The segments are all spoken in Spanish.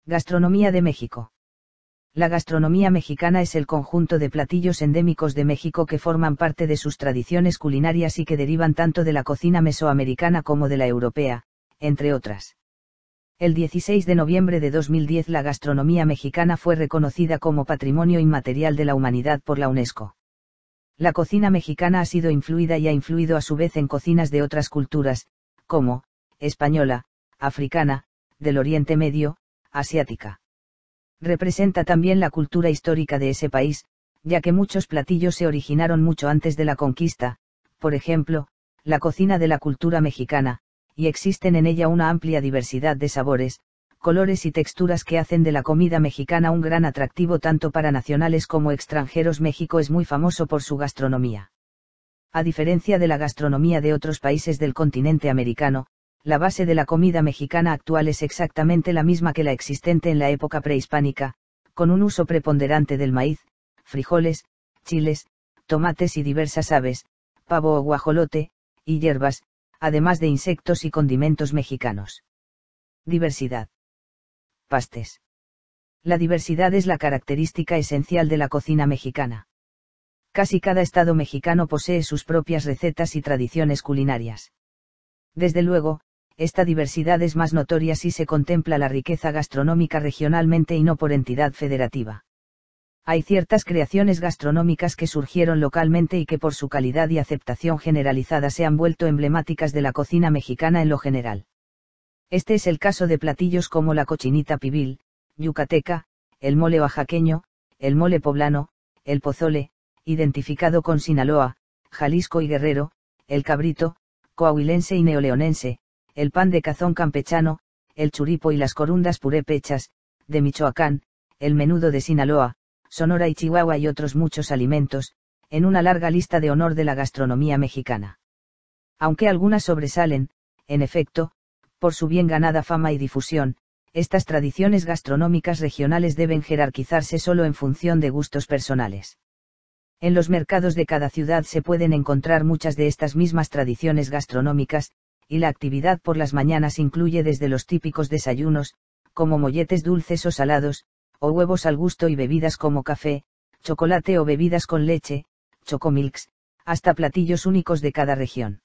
Gastronomía de México. La gastronomía mexicana es el conjunto de platillos endémicos de México que forman parte de sus tradiciones culinarias y que derivan tanto de la cocina mesoamericana como de la europea, entre otras. El 16 de noviembre de 2010 la gastronomía mexicana fue reconocida como Patrimonio Inmaterial de la Humanidad por la UNESCO. La cocina mexicana ha sido influida y ha influido a su vez en cocinas de otras culturas, como, española, africana, del Oriente Medio, asiática. Representa también la cultura histórica de ese país, ya que muchos platillos se originaron mucho antes de la conquista, por ejemplo, la cocina de la cultura mexicana, y existen en ella una amplia diversidad de sabores, colores y texturas que hacen de la comida mexicana un gran atractivo tanto para nacionales como extranjeros. México es muy famoso por su gastronomía. A diferencia de la gastronomía de otros países del continente americano, la base de la comida mexicana actual es exactamente la misma que la existente en la época prehispánica, con un uso preponderante del maíz, frijoles, chiles, tomates y diversas aves, pavo o guajolote, y hierbas, además de insectos y condimentos mexicanos. Diversidad. Pastes. La diversidad es la característica esencial de la cocina mexicana. Casi cada estado mexicano posee sus propias recetas y tradiciones culinarias. Desde luego, esta diversidad es más notoria si se contempla la riqueza gastronómica regionalmente y no por entidad federativa. Hay ciertas creaciones gastronómicas que surgieron localmente y que por su calidad y aceptación generalizada se han vuelto emblemáticas de la cocina mexicana en lo general. Este es el caso de platillos como la cochinita pibil, yucateca, el mole oaxaqueño, el mole poblano, el pozole, identificado con Sinaloa, Jalisco y Guerrero, el cabrito, coahuilense y neoleonense, el pan de cazón campechano, el churipo y las corundas purépechas, de Michoacán, el menudo de Sinaloa, Sonora y Chihuahua y otros muchos alimentos, en una larga lista de honor de la gastronomía mexicana. Aunque algunas sobresalen, en efecto, por su bien ganada fama y difusión, estas tradiciones gastronómicas regionales deben jerarquizarse solo en función de gustos personales. En los mercados de cada ciudad se pueden encontrar muchas de estas mismas tradiciones gastronómicas, y la actividad por las mañanas incluye desde los típicos desayunos, como molletes dulces o salados, o huevos al gusto y bebidas como café, chocolate o bebidas con leche, chocomilks, hasta platillos únicos de cada región.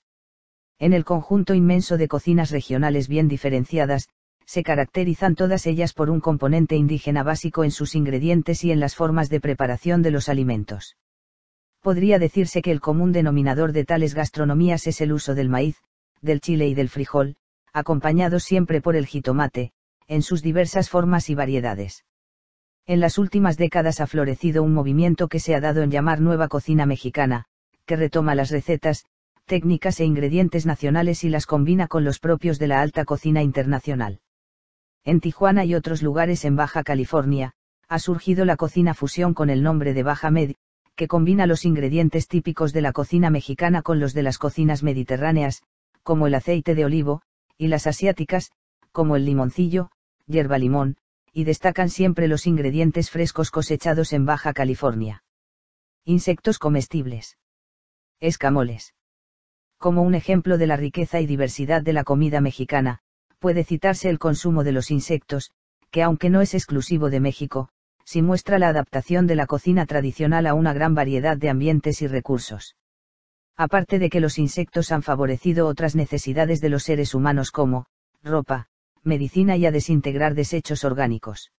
En el conjunto inmenso de cocinas regionales bien diferenciadas, se caracterizan todas ellas por un componente indígena básico en sus ingredientes y en las formas de preparación de los alimentos. Podría decirse que el común denominador de tales gastronomías es el uso del maíz, del chile y del frijol, acompañados siempre por el jitomate, en sus diversas formas y variedades. En las últimas décadas ha florecido un movimiento que se ha dado en llamar Nueva Cocina Mexicana, que retoma las recetas, técnicas e ingredientes nacionales y las combina con los propios de la alta cocina internacional. En Tijuana y otros lugares en Baja California, ha surgido la cocina fusión con el nombre de Baja Med, que combina los ingredientes típicos de la cocina mexicana con los de las cocinas mediterráneas, como el aceite de olivo, y las asiáticas, como el limoncillo, hierba limón, y destacan siempre los ingredientes frescos cosechados en Baja California. Insectos comestibles. Escamoles. Como un ejemplo de la riqueza y diversidad de la comida mexicana, puede citarse el consumo de los insectos, que aunque no es exclusivo de México, sí muestra la adaptación de la cocina tradicional a una gran variedad de ambientes y recursos. Aparte de que los insectos han favorecido otras necesidades de los seres humanos como, ropa, medicina y a desintegrar desechos orgánicos.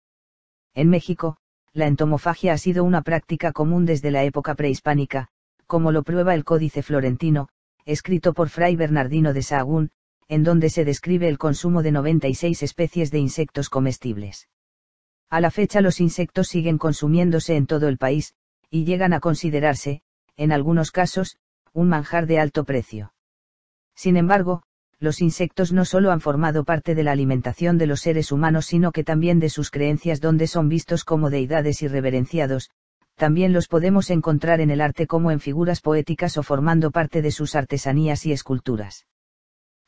En México, la entomofagia ha sido una práctica común desde la época prehispánica, como lo prueba el Códice Florentino, escrito por Fray Bernardino de Sahagún, en donde se describe el consumo de 96 especies de insectos comestibles. A la fecha los insectos siguen consumiéndose en todo el país, y llegan a considerarse, en algunos casos, un manjar de alto precio. Sin embargo, los insectos no solo han formado parte de la alimentación de los seres humanos sino que también de sus creencias donde son vistos como deidades y reverenciados, también los podemos encontrar en el arte como en figuras poéticas o formando parte de sus artesanías y esculturas.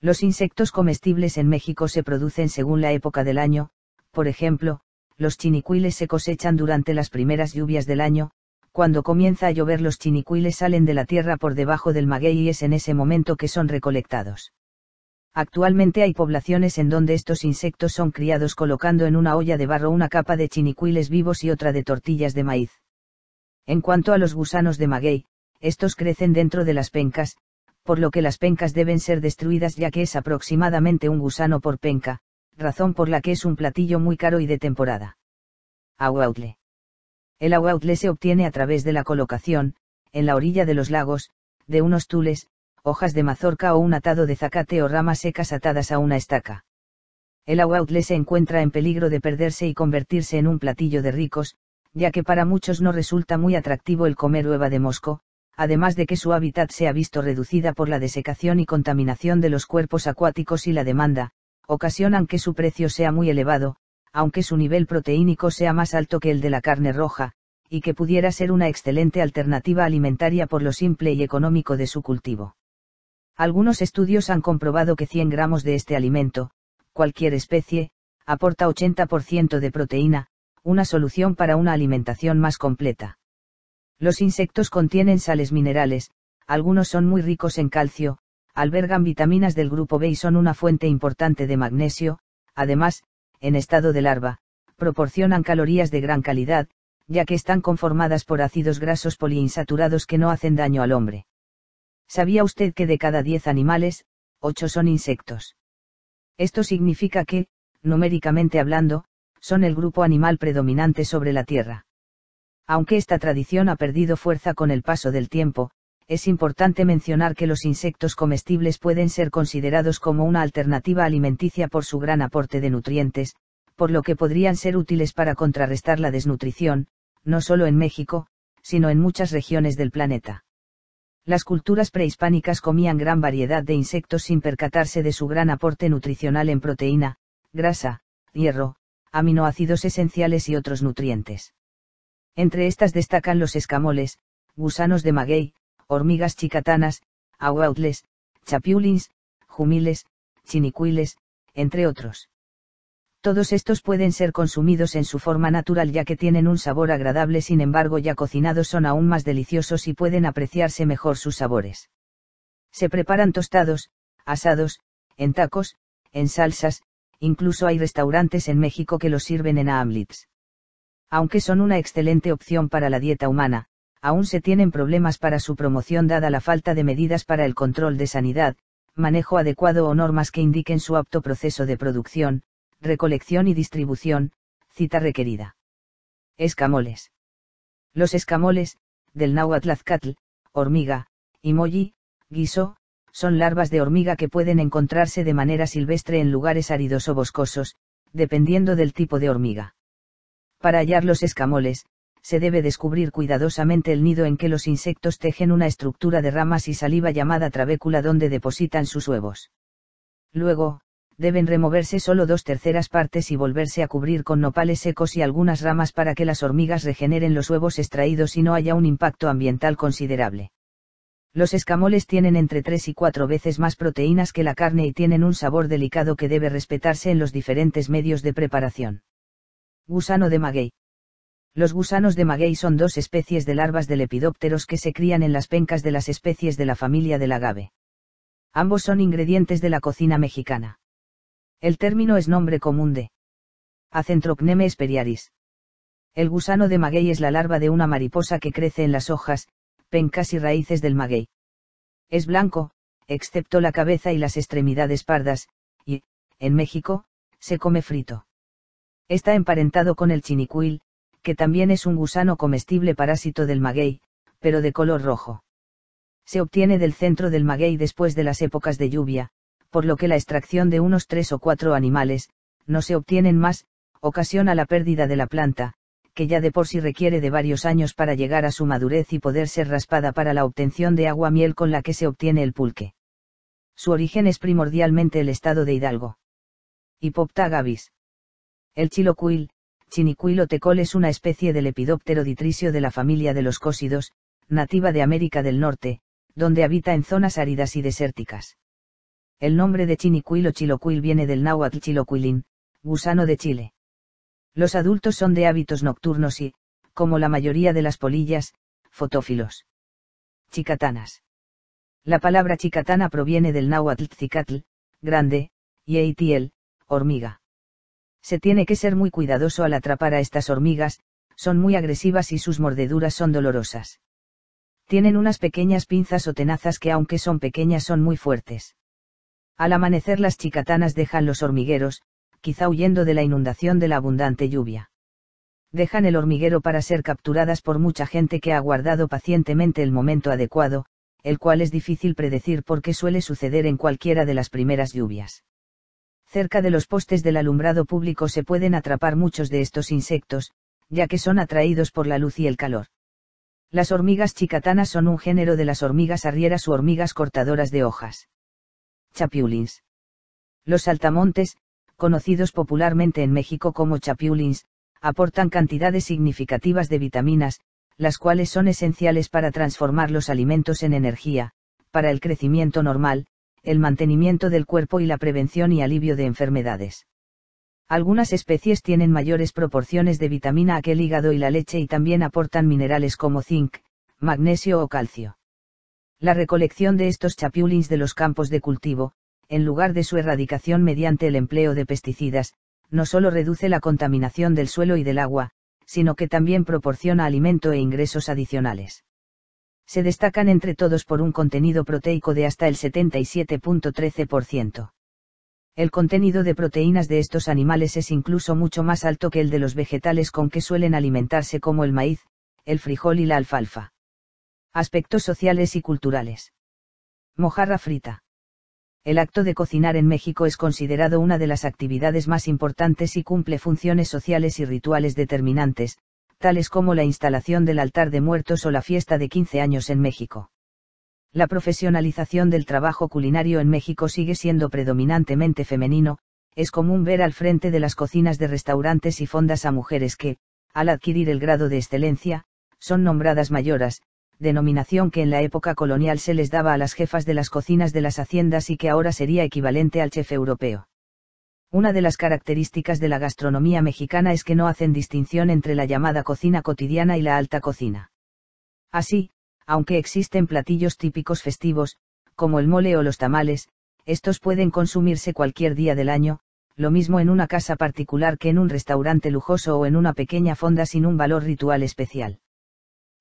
Los insectos comestibles en México se producen según la época del año, por ejemplo, los chinicuiles se cosechan durante las primeras lluvias del año, cuando comienza a llover los chinicuiles salen de la tierra por debajo del maguey y es en ese momento que son recolectados. Actualmente hay poblaciones en donde estos insectos son criados colocando en una olla de barro una capa de chinicuiles vivos y otra de tortillas de maíz. En cuanto a los gusanos de maguey, estos crecen dentro de las pencas, por lo que las pencas deben ser destruidas ya que es aproximadamente un gusano por penca, razón por la que es un platillo muy caro y de temporada. Aguautle. El aguautle se obtiene a través de la colocación, en la orilla de los lagos, de unos tules, hojas de mazorca o un atado de zacate o ramas secas atadas a una estaca. El aguautle se encuentra en peligro de perderse y convertirse en un platillo de ricos, ya que para muchos no resulta muy atractivo el comer hueva de mosco, además de que su hábitat se ha visto reducida por la desecación y contaminación de los cuerpos acuáticos y la demanda, ocasionan que su precio sea muy elevado, aunque su nivel proteínico sea más alto que el de la carne roja, y que pudiera ser una excelente alternativa alimentaria por lo simple y económico de su cultivo. Algunos estudios han comprobado que 100 gramos de este alimento, cualquier especie, aporta 80% de proteína, una solución para una alimentación más completa. Los insectos contienen sales minerales, algunos son muy ricos en calcio, albergan vitaminas del grupo B y son una fuente importante de magnesio, además, en estado de larva, proporcionan calorías de gran calidad, ya que están conformadas por ácidos grasos poliinsaturados que no hacen daño al hombre. ¿Sabía usted que de cada 10 animales, 8 son insectos? Esto significa que, numéricamente hablando, son el grupo animal predominante sobre la Tierra. Aunque esta tradición ha perdido fuerza con el paso del tiempo, es importante mencionar que los insectos comestibles pueden ser considerados como una alternativa alimenticia por su gran aporte de nutrientes, por lo que podrían ser útiles para contrarrestar la desnutrición, no solo en México, sino en muchas regiones del planeta. Las culturas prehispánicas comían gran variedad de insectos sin percatarse de su gran aporte nutricional en proteína, grasa, hierro, aminoácidos esenciales y otros nutrientes. Entre estas destacan los escamoles, gusanos de maguey, hormigas chicatanas, aguautles, chapiulins, jumiles, chinicuiles, entre otros. Todos estos pueden ser consumidos en su forma natural ya que tienen un sabor agradable, sin embargo ya cocinados son aún más deliciosos y pueden apreciarse mejor sus sabores. Se preparan tostados, asados, en tacos, en salsas, incluso hay restaurantes en México que los sirven en omelets. Aunque son una excelente opción para la dieta humana, aún se tienen problemas para su promoción dada la falta de medidas para el control de sanidad, manejo adecuado o normas que indiquen su apto proceso de producción, recolección y distribución, cita requerida. Escamoles. Los escamoles, del náhuatl azcatl, hormiga, imoyi, guiso, son larvas de hormiga que pueden encontrarse de manera silvestre en lugares áridos o boscosos, dependiendo del tipo de hormiga. Para hallar los escamoles, se debe descubrir cuidadosamente el nido en que los insectos tejen una estructura de ramas y saliva llamada trabécula donde depositan sus huevos. Luego, deben removerse solo 2/3 partes y volverse a cubrir con nopales secos y algunas ramas para que las hormigas regeneren los huevos extraídos y no haya un impacto ambiental considerable. Los escamoles tienen entre 3 y 4 veces más proteínas que la carne y tienen un sabor delicado que debe respetarse en los diferentes medios de preparación. Gusano de maguey. Los gusanos de maguey son 2 especies de larvas de lepidópteros que se crían en las pencas de las especies de la familia del agave. Ambos son ingredientes de la cocina mexicana. El término es nombre común de Acentrocneme hesperiaris. El gusano de maguey es la larva de una mariposa que crece en las hojas, pencas y raíces del maguey. Es blanco, excepto la cabeza y las extremidades pardas, y, en México, se come frito. Está emparentado con el chinicuil, que también es un gusano comestible parásito del maguey, pero de color rojo. Se obtiene del centro del maguey después de las épocas de lluvia, por lo que la extracción de unos 3 o 4 animales, no se obtienen más, ocasiona la pérdida de la planta, que ya de por sí requiere de varios años para llegar a su madurez y poder ser raspada para la obtención de agua miel con la que se obtiene el pulque. Su origen es primordialmente el estado de Hidalgo. Hipopta gavis. El chilocuil, chinicuil o tecol es una especie de lepidóptero ditricio de la familia de los cósidos, nativa de América del Norte, donde habita en zonas áridas y desérticas. El nombre de chinicuil o chilocuil viene del náhuatl chilocuilín, gusano de Chile. Los adultos son de hábitos nocturnos y, como la mayoría de las polillas, fotófilos. Chicatanas. La palabra chicatana proviene del náhuatl tzicatl, grande, y ETL, hormiga. Se tiene que ser muy cuidadoso al atrapar a estas hormigas, son muy agresivas y sus mordeduras son dolorosas. Tienen unas pequeñas pinzas o tenazas que aunque son pequeñas son muy fuertes. Al amanecer las chicatanas dejan los hormigueros, quizá huyendo de la inundación de la abundante lluvia. Dejan el hormiguero para ser capturadas por mucha gente que ha aguardado pacientemente el momento adecuado, el cual es difícil predecir porque suele suceder en cualquiera de las primeras lluvias. Cerca de los postes del alumbrado público se pueden atrapar muchos de estos insectos, ya que son atraídos por la luz y el calor. Las hormigas chicatanas son un género de las hormigas arrieras u hormigas cortadoras de hojas. Chapiulins. Los saltamontes, conocidos popularmente en México como chapiulins, aportan cantidades significativas de vitaminas, las cuales son esenciales para transformar los alimentos en energía, para el crecimiento normal, el mantenimiento del cuerpo y la prevención y alivio de enfermedades. Algunas especies tienen mayores proporciones de vitamina A que el hígado y la leche y también aportan minerales como zinc, magnesio o calcio. La recolección de estos chapiulins de los campos de cultivo, en lugar de su erradicación mediante el empleo de pesticidas, no solo reduce la contaminación del suelo y del agua, sino que también proporciona alimento e ingresos adicionales. Se destacan entre todos por un contenido proteico de hasta el 77.13%. El contenido de proteínas de estos animales es incluso mucho más alto que el de los vegetales con que suelen alimentarse como el maíz, el frijol y la alfalfa. Aspectos sociales y culturales. Mojarra frita. El acto de cocinar en México es considerado una de las actividades más importantes y cumple funciones sociales y rituales determinantes, tales como la instalación del altar de muertos o la fiesta de 15 años en México. La profesionalización del trabajo culinario en México sigue siendo predominantemente femenino, es común ver al frente de las cocinas de restaurantes y fondas a mujeres que, al adquirir el grado de excelencia, son nombradas mayoras, denominación que en la época colonial se les daba a las jefas de las cocinas de las haciendas y que ahora sería equivalente al chef europeo. Una de las características de la gastronomía mexicana es que no hacen distinción entre la llamada cocina cotidiana y la alta cocina. Así, aunque existen platillos típicos festivos, como el mole o los tamales, estos pueden consumirse cualquier día del año, lo mismo en una casa particular que en un restaurante lujoso o en una pequeña fonda sin un valor ritual especial.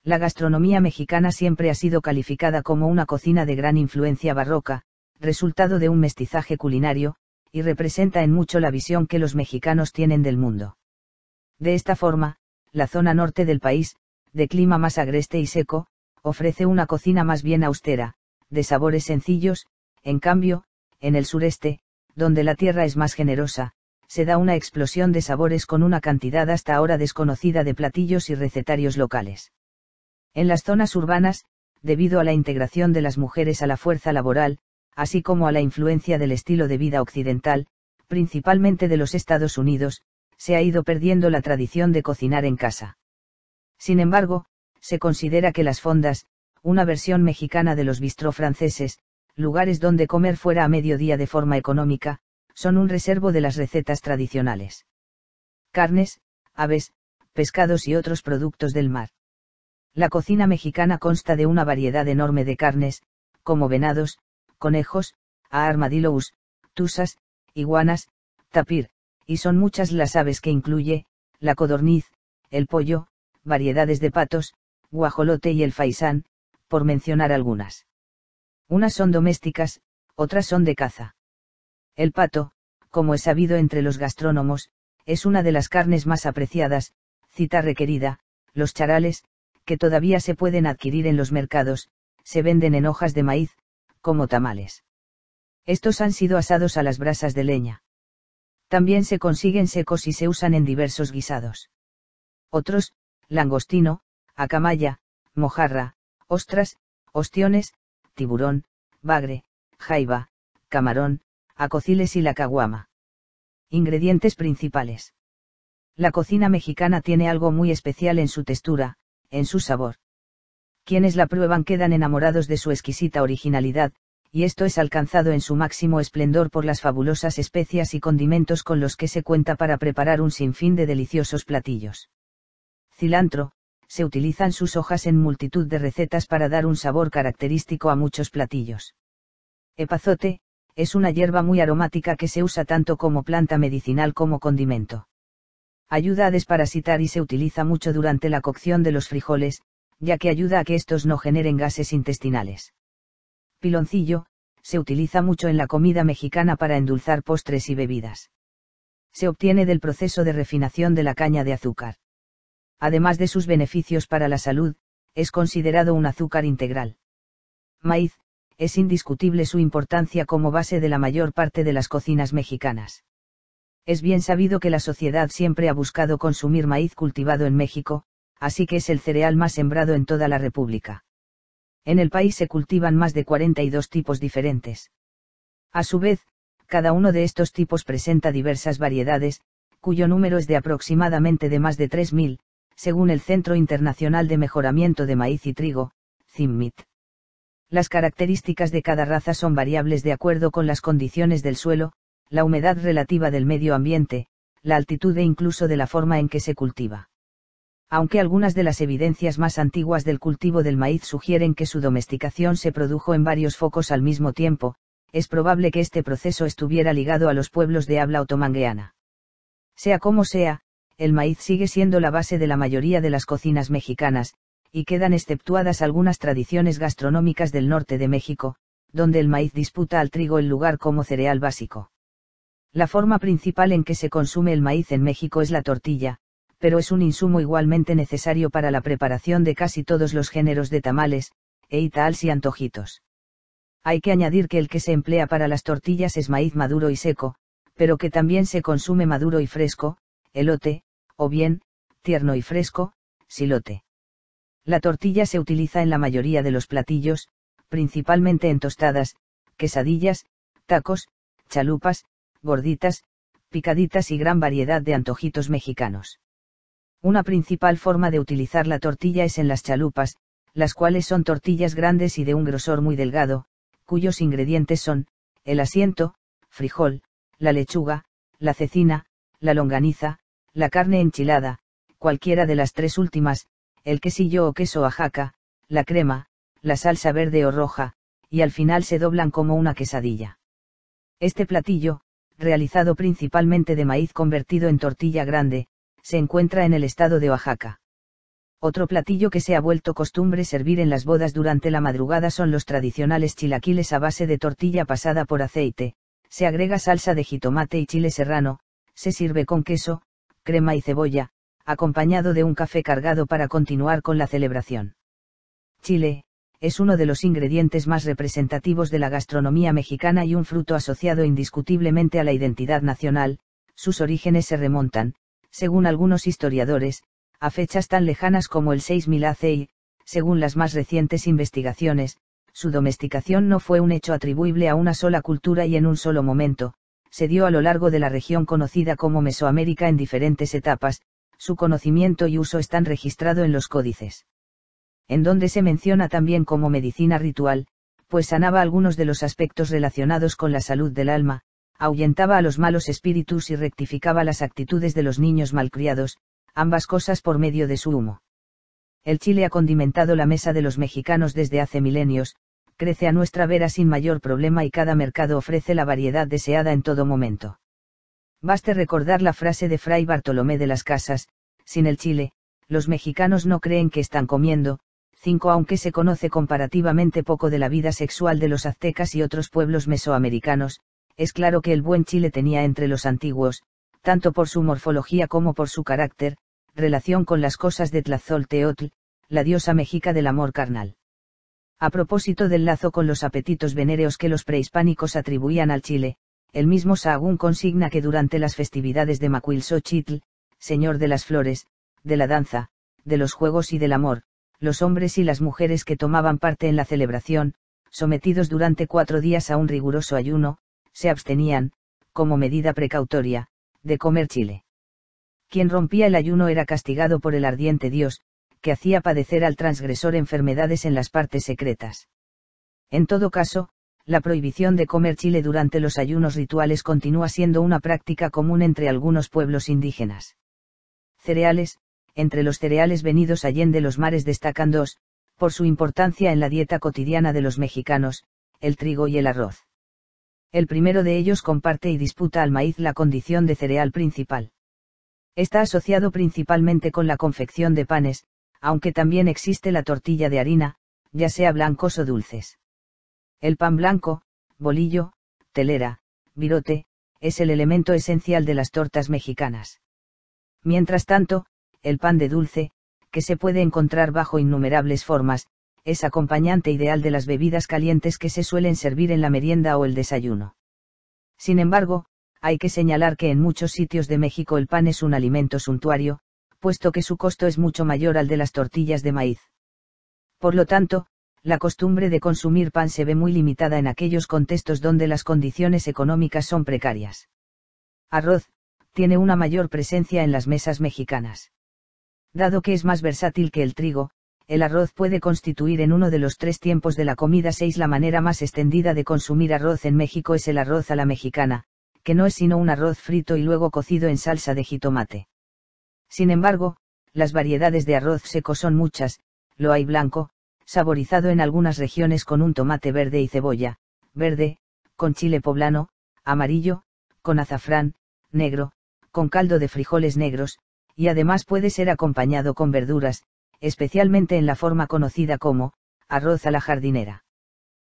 La gastronomía mexicana siempre ha sido calificada como una cocina de gran influencia barroca, resultado de un mestizaje culinario, y representa en mucho la visión que los mexicanos tienen del mundo. De esta forma, la zona norte del país, de clima más agreste y seco, ofrece una cocina más bien austera, de sabores sencillos, en cambio, en el sureste, donde la tierra es más generosa, se da una explosión de sabores con una cantidad hasta ahora desconocida de platillos y recetarios locales. En las zonas urbanas, debido a la integración de las mujeres a la fuerza laboral, así como a la influencia del estilo de vida occidental, principalmente de los Estados Unidos, se ha ido perdiendo la tradición de cocinar en casa. Sin embargo, se considera que las fondas, una versión mexicana de los bistró franceses, lugares donde comer fuera a mediodía de forma económica, son un reservo de las recetas tradicionales. Carnes, aves, pescados y otros productos del mar. La cocina mexicana consta de una variedad enorme de carnes, como venados, conejos, armadillos, tusas, iguanas, tapir, y son muchas las aves que incluye, la codorniz, el pollo, variedades de patos, guajolote y el faisán, por mencionar algunas. Unas son domésticas, otras son de caza. El pato, como es sabido entre los gastrónomos, es una de las carnes más apreciadas, cita requerida. Los charales, que todavía se pueden adquirir en los mercados, se venden en hojas de maíz, como tamales. Estos han sido asados a las brasas de leña. También se consiguen secos y se usan en diversos guisados. Otros, langostino, acamaya, mojarra, ostras, ostiones, tiburón, bagre, jaiba, camarón, acociles y la caguama. Ingredientes principales. La cocina mexicana tiene algo muy especial en su textura, en su sabor. Quienes la prueban quedan enamorados de su exquisita originalidad, y esto es alcanzado en su máximo esplendor por las fabulosas especias y condimentos con los que se cuenta para preparar un sinfín de deliciosos platillos. Cilantro, se utilizan sus hojas en multitud de recetas para dar un sabor característico a muchos platillos. Epazote, Es una hierba muy aromática que se usa tanto como planta medicinal como condimento. Ayuda a desparasitar y se utiliza mucho durante la cocción de los frijoles, ya que ayuda a que estos no generen gases intestinales. Piloncillo, se utiliza mucho en la comida mexicana para endulzar postres y bebidas. Se obtiene del proceso de refinación de la caña de azúcar. Además de sus beneficios para la salud, es considerado un azúcar integral. Maíz, es indiscutible su importancia como base de la mayor parte de las cocinas mexicanas. Es bien sabido que la sociedad siempre ha buscado consumir maíz cultivado en México, así que es el cereal más sembrado en toda la República. En el país se cultivan más de 42 tipos diferentes. A su vez, cada uno de estos tipos presenta diversas variedades, cuyo número es de aproximadamente de más de 3.000, según el Centro Internacional de Mejoramiento de Maíz y Trigo, CIMMYT. Las características de cada raza son variables de acuerdo con las condiciones del suelo, la humedad relativa del medio ambiente, la altitud e incluso de la forma en que se cultiva. Aunque algunas de las evidencias más antiguas del cultivo del maíz sugieren que su domesticación se produjo en varios focos al mismo tiempo, es probable que este proceso estuviera ligado a los pueblos de habla otomangueana. Sea como sea, el maíz sigue siendo la base de la mayoría de las cocinas mexicanas, y quedan exceptuadas algunas tradiciones gastronómicas del norte de México, donde el maíz disputa al trigo el lugar como cereal básico. La forma principal en que se consume el maíz en México es la tortilla, pero es un insumo igualmente necesario para la preparación de casi todos los géneros de tamales, eitaals y antojitos. Hay que añadir que el que se emplea para las tortillas es maíz maduro y seco, pero que también se consume maduro y fresco, elote, o bien, tierno y fresco, silote. La tortilla se utiliza en la mayoría de los platillos, principalmente en tostadas, quesadillas, tacos, chalupas, gorditas, picaditas y gran variedad de antojitos mexicanos. Una principal forma de utilizar la tortilla es en las chalupas, las cuales son tortillas grandes y de un grosor muy delgado, cuyos ingredientes son, el asiento, frijol, la lechuga, la cecina, la longaniza, la carne enchilada, cualquiera de las tres últimas, el quesillo o queso Oaxaca, la crema, la salsa verde o roja, y al final se doblan como una quesadilla. Este platillo, realizado principalmente de maíz convertido en tortilla grande, se encuentra en el estado de Oaxaca. Otro platillo que se ha vuelto costumbre servir en las bodas durante la madrugada son los tradicionales chilaquiles a base de tortilla pasada por aceite, se agrega salsa de jitomate y chile serrano, se sirve con queso, crema y cebolla, acompañado de un café cargado para continuar con la celebración. Chile, es uno de los ingredientes más representativos de la gastronomía mexicana y un fruto asociado indiscutiblemente a la identidad nacional. Sus orígenes se remontan, según algunos historiadores, a fechas tan lejanas como el 6000 AC y, según las más recientes investigaciones, su domesticación no fue un hecho atribuible a una sola cultura y en un solo momento, se dio a lo largo de la región conocida como Mesoamérica en diferentes etapas, su conocimiento y uso están registrados en los códices. En donde se menciona también como medicina ritual, pues sanaba algunos de los aspectos relacionados con la salud del alma, ahuyentaba a los malos espíritus y rectificaba las actitudes de los niños malcriados, ambas cosas por medio de su humo. El chile ha condimentado la mesa de los mexicanos desde hace milenios, crece a nuestra vera sin mayor problema y cada mercado ofrece la variedad deseada en todo momento. Baste recordar la frase de Fray Bartolomé de las Casas: sin el chile, los mexicanos no creen que están comiendo. 5 Aunque se conoce comparativamente poco de la vida sexual de los aztecas y otros pueblos mesoamericanos, es claro que el buen chile tenía entre los antiguos, tanto por su morfología como por su carácter, relación con las cosas de Tlazolteotl, la diosa mexica del amor carnal. A propósito del lazo con los apetitos venéreos que los prehispánicos atribuían al chile, el mismo Sahagún consigna que durante las festividades de Macuilxochitl, señor de las flores, de la danza, de los juegos y del amor, los hombres y las mujeres que tomaban parte en la celebración, sometidos durante 4 días a un riguroso ayuno, se abstenían, como medida precautoria, de comer chile. Quien rompía el ayuno era castigado por el ardiente dios, que hacía padecer al transgresor enfermedades en las partes secretas. En todo caso, la prohibición de comer chile durante los ayunos rituales continúa siendo una práctica común entre algunos pueblos indígenas. Cereales: entre los cereales venidos allende los mares destacan dos, por su importancia en la dieta cotidiana de los mexicanos, el trigo y el arroz. El primero de ellos comparte y disputa al maíz la condición de cereal principal. Está asociado principalmente con la confección de panes, aunque también existe la tortilla de harina, ya sea blancos o dulces. El pan blanco, bolillo, telera, virote, es el elemento esencial de las tortas mexicanas. Mientras tanto, el pan de dulce, que se puede encontrar bajo innumerables formas, es acompañante ideal de las bebidas calientes que se suelen servir en la merienda o el desayuno. Sin embargo, hay que señalar que en muchos sitios de México el pan es un alimento suntuario, puesto que su costo es mucho mayor al de las tortillas de maíz. Por lo tanto, la costumbre de consumir pan se ve muy limitada en aquellos contextos donde las condiciones económicas son precarias. Arroz, tiene una mayor presencia en las mesas mexicanas. Dado que es más versátil que el trigo, el arroz puede constituir en uno de los 3 tiempos de la comida 6. La manera más extendida de consumir arroz en México es el arroz a la mexicana, que no es sino un arroz frito y luego cocido en salsa de jitomate. Sin embargo, las variedades de arroz seco son muchas. Lo hay blanco, saborizado en algunas regiones con un tomate verde y cebolla, verde, con chile poblano, amarillo, con azafrán, negro, con caldo de frijoles negros, y además puede ser acompañado con verduras, especialmente en la forma conocida como arroz a la jardinera.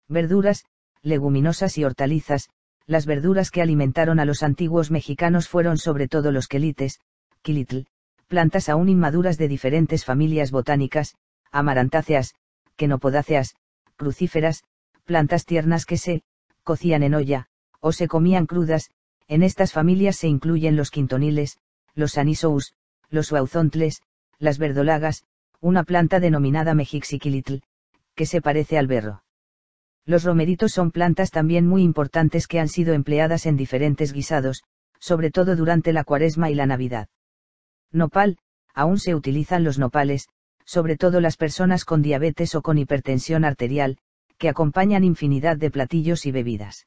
Verduras, leguminosas y hortalizas. Las verduras que alimentaron a los antiguos mexicanos fueron sobre todo los quelites, quilitl, plantas aún inmaduras de diferentes familias botánicas, amarantáceas, quenopodáceas, crucíferas, plantas tiernas que se cocían en olla, o se comían crudas. En estas familias se incluyen los quintoniles, los anisous, los huauzontles, las verdolagas, una planta denominada mexixiquilitl, que se parece al berro. Los romeritos son plantas también muy importantes que han sido empleadas en diferentes guisados, sobre todo durante la Cuaresma y la Navidad. Nopal, aún se utilizan los nopales, sobre todo las personas con diabetes o con hipertensión arterial, que acompañan infinidad de platillos y bebidas.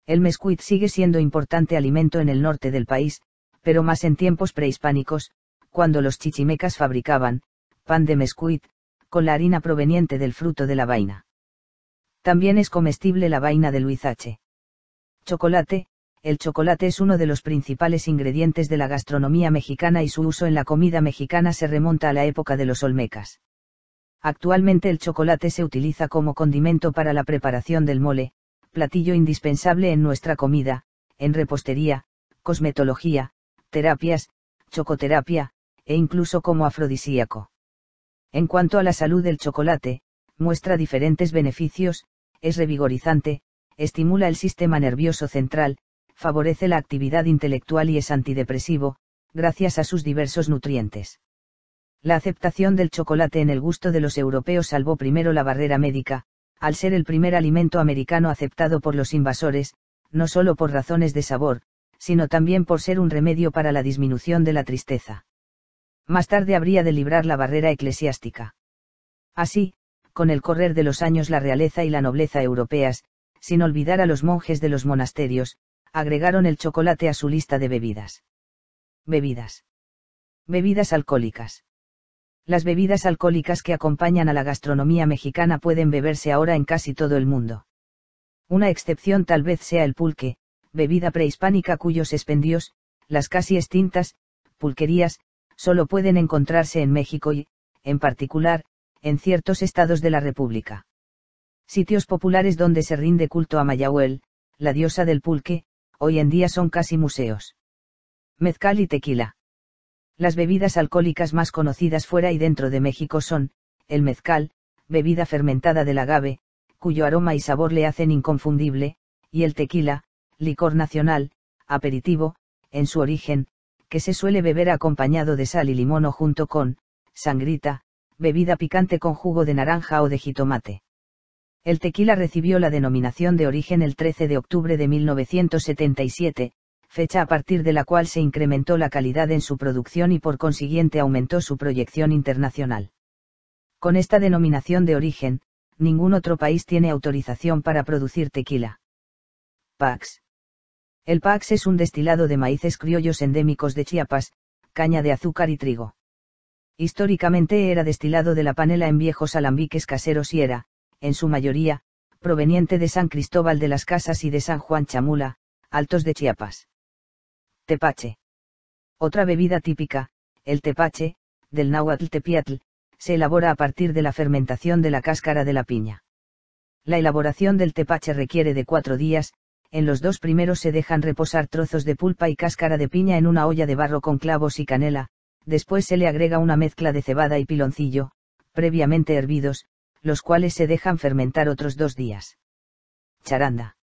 El mezcuit sigue siendo importante alimento en el norte del país, pero más en tiempos prehispánicos, cuando los chichimecas fabricaban pan de mezcuit, con la harina proveniente del fruto de la vaina. También es comestible la vaina del huizache. Chocolate. El chocolate es uno de los principales ingredientes de la gastronomía mexicana y su uso en la comida mexicana se remonta a la época de los olmecas. Actualmente el chocolate se utiliza como condimento para la preparación del mole, platillo indispensable en nuestra comida, en repostería, cosmetología, terapias, chocoterapia, e incluso como afrodisíaco. En cuanto a la salud del chocolate, muestra diferentes beneficios, es revigorizante, estimula el sistema nervioso central, favorece la actividad intelectual y es antidepresivo, gracias a sus diversos nutrientes. La aceptación del chocolate en el gusto de los europeos salvó primero la barrera médica, al ser el primer alimento americano aceptado por los invasores, no solo por razones de sabor, sino también por ser un remedio para la disminución de la tristeza. Más tarde habría de librar la barrera eclesiástica. Así, con el correr de los años la realeza y la nobleza europeas, sin olvidar a los monjes de los monasterios, agregaron el chocolate a su lista de bebidas. Bebidas. Bebidas alcohólicas. Las bebidas alcohólicas que acompañan a la gastronomía mexicana pueden beberse ahora en casi todo el mundo. Una excepción tal vez sea el pulque, bebida prehispánica cuyos expendios, las casi extintas, pulquerías, solo pueden encontrarse en México y, en particular, en ciertos estados de la República. Sitios populares donde se rinde culto a Mayahuel, la diosa del pulque, hoy en día son casi museos. Mezcal y tequila. Las bebidas alcohólicas más conocidas fuera y dentro de México son, el mezcal, bebida fermentada del agave, cuyo aroma y sabor le hacen inconfundible, y el tequila, licor nacional, aperitivo, en su origen, que se suele beber acompañado de sal y limón o junto con, sangrita, bebida picante con jugo de naranja o de jitomate. El tequila recibió la denominación de origen el 13 de octubre de 1977, fecha a partir de la cual se incrementó la calidad en su producción y por consiguiente aumentó su proyección internacional. Con esta denominación de origen, ningún otro país tiene autorización para producir tequila. Pax. El Pax es un destilado de maíces criollos endémicos de Chiapas, caña de azúcar y trigo. Históricamente era destilado de la panela en viejos alambiques caseros y era, en su mayoría, proveniente de San Cristóbal de las Casas y de San Juan Chamula, Altos de Chiapas. Tepache. Otra bebida típica, el tepache, del náhuatl tepiatl, se elabora a partir de la fermentación de la cáscara de la piña. La elaboración del tepache requiere de 4 días, en los 2 primeros se dejan reposar trozos de pulpa y cáscara de piña en una olla de barro con clavos y canela, después se le agrega una mezcla de cebada y piloncillo, previamente hervidos, los cuales se dejan fermentar otros 2 días. Charanda.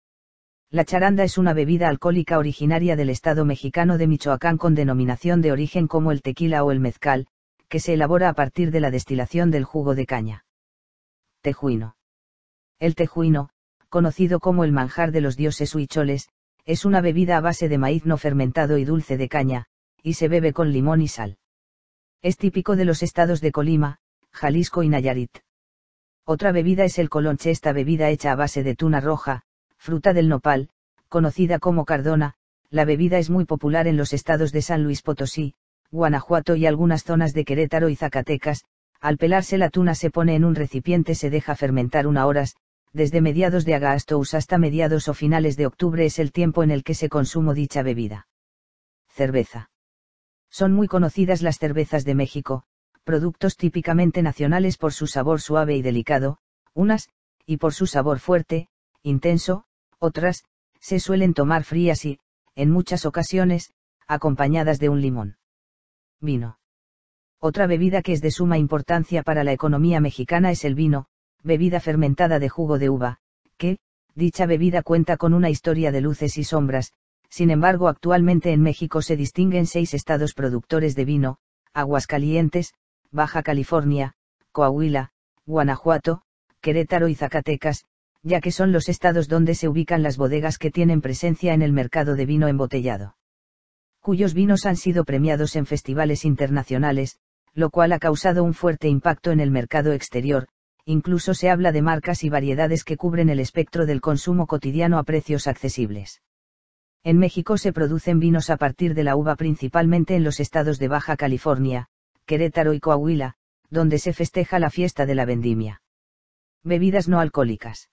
La charanda es una bebida alcohólica originaria del estado mexicano de Michoacán con denominación de origen como el tequila o el mezcal, que se elabora a partir de la destilación del jugo de caña. Tejuino. El tejuino, conocido como el manjar de los dioses huicholes, es una bebida a base de maíz no fermentado y dulce de caña, y se bebe con limón y sal. Es típico de los estados de Colima, Jalisco y Nayarit. Otra bebida es el colonche, esta bebida hecha a base de tuna roja, fruta del nopal, conocida como cardona. La bebida es muy popular en los estados de San Luis Potosí, Guanajuato y algunas zonas de Querétaro y Zacatecas. Al pelarse la tuna se pone en un recipiente, se deja fermentar 1 hora, desde mediados de agosto hasta mediados o finales de octubre es el tiempo en el que se consume dicha bebida. Cerveza. Son muy conocidas las cervezas de México, productos típicamente nacionales por su sabor suave y delicado, unas, y por su sabor fuerte, intenso, otras, se suelen tomar frías y, en muchas ocasiones, acompañadas de un limón. Vino. Otra bebida que es de suma importancia para la economía mexicana es el vino, bebida fermentada de jugo de uva, que, dicha bebida cuenta con una historia de luces y sombras. Sin embargo, actualmente en México se distinguen 6 estados productores de vino: Aguascalientes, Baja California, Coahuila, Guanajuato, Querétaro y Zacatecas, ya que son los estados donde se ubican las bodegas que tienen presencia en el mercado de vino embotellado, cuyos vinos han sido premiados en festivales internacionales, lo cual ha causado un fuerte impacto en el mercado exterior. Incluso se habla de marcas y variedades que cubren el espectro del consumo cotidiano a precios accesibles. En México se producen vinos a partir de la uva principalmente en los estados de Baja California, Querétaro y Coahuila, donde se festeja la fiesta de la vendimia. Bebidas no alcohólicas.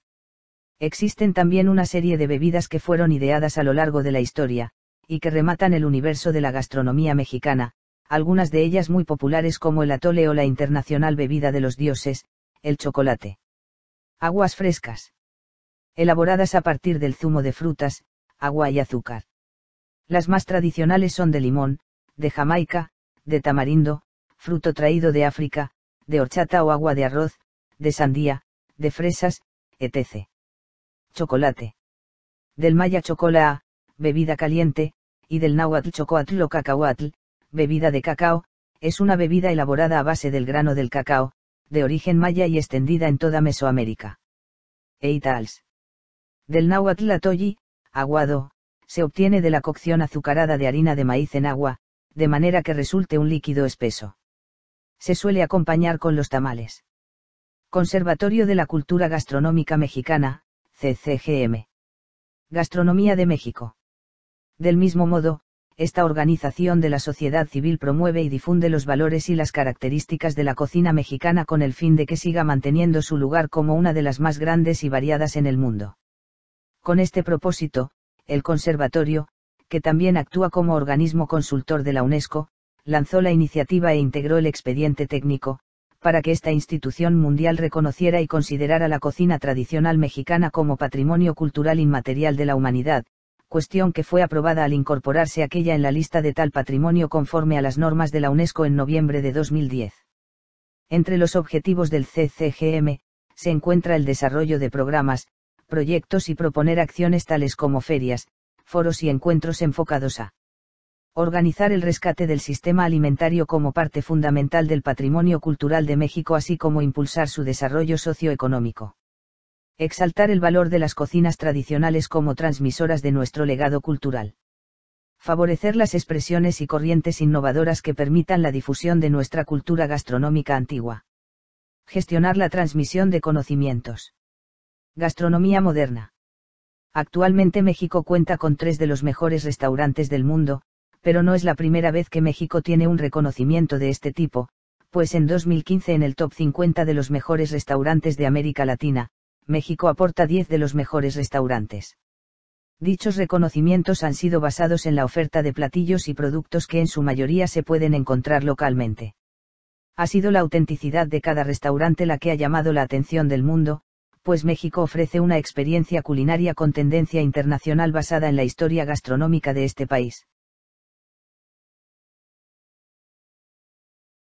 Existen también una serie de bebidas que fueron ideadas a lo largo de la historia, y que rematan el universo de la gastronomía mexicana, algunas de ellas muy populares como el atole o la internacional bebida de los dioses, el chocolate. Aguas frescas. Elaboradas a partir del zumo de frutas, agua y azúcar. Las más tradicionales son de limón, de Jamaica, de tamarindo, fruto traído de África, de horchata o agua de arroz, de sandía, de fresas, etc. Chocolate. Del maya chocola, bebida caliente, y del náhuatl chocoatl o cacahuatl, bebida de cacao, es una bebida elaborada a base del grano del cacao, de origen maya y extendida en toda Mesoamérica. Eitals. Del náhuatl atoyi, aguado, se obtiene de la cocción azucarada de harina de maíz en agua, de manera que resulte un líquido espeso. Se suele acompañar con los tamales. Conservatorio de la Cultura Gastronómica Mexicana, CCGM. Gastronomía de México. Del mismo modo, esta organización de la sociedad civil promueve y difunde los valores y las características de la cocina mexicana con el fin de que siga manteniendo su lugar como una de las más grandes y variadas en el mundo. Con este propósito, el Conservatorio, que también actúa como organismo consultor de la UNESCO, lanzó la iniciativa e integró el expediente técnico, para que esta institución mundial reconociera y considerara la cocina tradicional mexicana como patrimonio cultural inmaterial de la humanidad, cuestión que fue aprobada al incorporarse aquella en la lista de tal patrimonio conforme a las normas de la UNESCO en noviembre de 2010. Entre los objetivos del CCGM, se encuentra el desarrollo de programas, proyectos y proponer acciones tales como ferias, foros y encuentros enfocados a organizar el rescate del sistema alimentario como parte fundamental del patrimonio cultural de México, así como impulsar su desarrollo socioeconómico. Exaltar el valor de las cocinas tradicionales como transmisoras de nuestro legado cultural. Favorecer las expresiones y corrientes innovadoras que permitan la difusión de nuestra cultura gastronómica antigua. Gestionar la transmisión de conocimientos. Gastronomía moderna. Actualmente México cuenta con 3 de los mejores restaurantes del mundo, pero no es la primera vez que México tiene un reconocimiento de este tipo, pues en 2015 en el top 50 de los mejores restaurantes de América Latina, México aporta 10 de los mejores restaurantes. Dichos reconocimientos han sido basados en la oferta de platillos y productos que en su mayoría se pueden encontrar localmente. Ha sido la autenticidad de cada restaurante la que ha llamado la atención del mundo, pues México ofrece una experiencia culinaria con tendencia internacional basada en la historia gastronómica de este país.